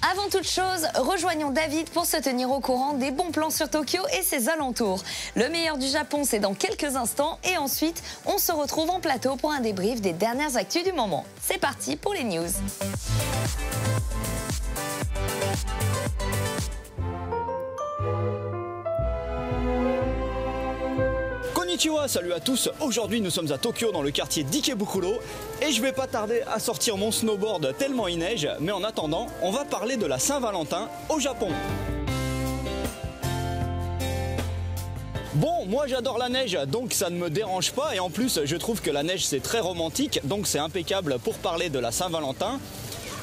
Avant toute chose, rejoignons David pour se tenir au courant des bons plans sur Tokyo et ses alentours. Le meilleur du Japon, c'est dans quelques instants et ensuite, on se retrouve en plateau pour un débrief des dernières actus du moment. C'est parti pour les news. Konnichiwa, salut à tous. Aujourd'hui nous sommes à Tokyo dans le quartier d'Ikebukuro et je vais pas tarder à sortir mon snowboard tellement il neige, mais en attendant on va parler de la Saint-Valentin au Japon. Bon, moi j'adore la neige, donc ça ne me dérange pas et en plus je trouve que la neige c'est très romantique, donc c'est impeccable pour parler de la Saint-Valentin.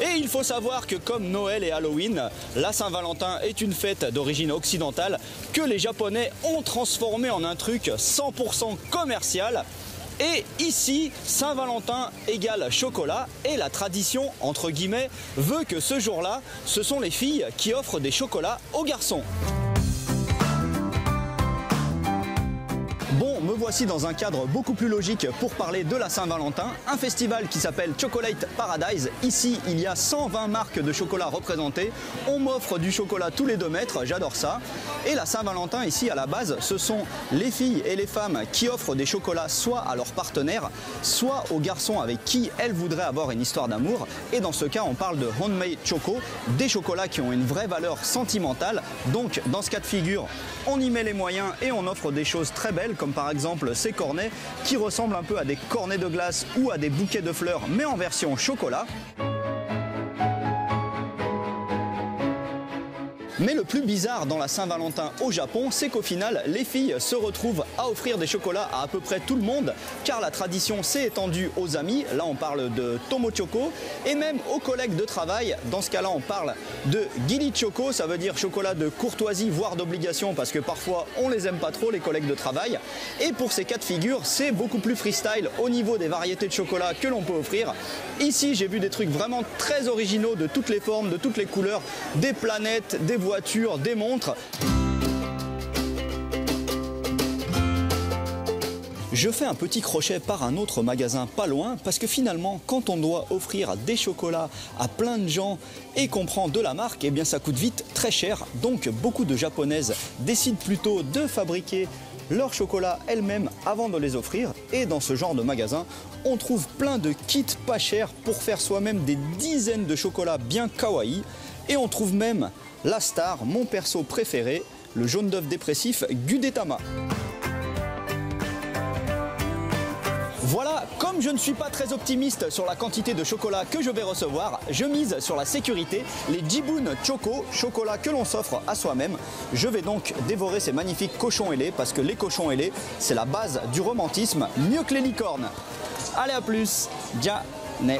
Et il faut savoir que comme Noël et Halloween, la Saint-Valentin est une fête d'origine occidentale que les Japonais ont transformée en un truc 100% commercial. Et ici, Saint-Valentin égale chocolat et la tradition, entre guillemets, veut que ce jour-là, ce sont les filles qui offrent des chocolats aux garçons. Bon, me voici dans un cadre beaucoup plus logique pour parler de la Saint-Valentin, un festival qui s'appelle Chocolate Paradise. Ici, il y a 120 marques de chocolat représentées. On m'offre du chocolat tous les 2 mètres, j'adore ça. Et la Saint-Valentin, ici, à la base, ce sont les filles et les femmes qui offrent des chocolats soit à leurs partenaires, soit aux garçons avec qui elles voudraient avoir une histoire d'amour. Et dans ce cas, on parle de handmade choco, des chocolats qui ont une vraie valeur sentimentale. Donc, dans ce cas de figure, on y met les moyens et on offre des choses très belles, comme par exemple ces cornets qui ressemblent un peu à des cornets de glace ou à des bouquets de fleurs mais en version chocolat. Mais le plus bizarre dans la Saint-Valentin au Japon, c'est qu'au final, les filles se retrouvent à offrir des chocolats à peu près tout le monde, car la tradition s'est étendue aux amis, là on parle de tomochoko, et même aux collègues de travail, dans ce cas-là on parle de gilichoko, ça veut dire chocolat de courtoisie, voire d'obligation, parce que parfois on les aime pas trop les collègues de travail, et pour ces cas de figure, c'est beaucoup plus freestyle au niveau des variétés de chocolat que l'on peut offrir. Ici j'ai vu des trucs vraiment très originaux, de toutes les formes, de toutes les couleurs, des planètes, des voitures, des montres. Je fais un petit crochet par un autre magasin pas loin parce que finalement quand on doit offrir des chocolats à plein de gens et qu'on prend de la marque, eh bien ça coûte vite très cher. Donc beaucoup de japonaises décident plutôt de fabriquer leurs chocolats elles-mêmes avant de les offrir. Et dans ce genre de magasin, on trouve plein de kits pas chers pour faire soi-même des dizaines de chocolats bien kawaii. Et on trouve même la star, mon perso préféré, le jaune d'œuf dépressif Gudetama. Voilà, comme je ne suis pas très optimiste sur la quantité de chocolat que je vais recevoir, je mise sur la sécurité, les Jibun Choco, chocolat que l'on s'offre à soi-même. Je vais donc dévorer ces magnifiques cochons ailés, parce que les cochons ailés, c'est la base du romantisme, mieux que les licornes. Allez, à plus, ja ne.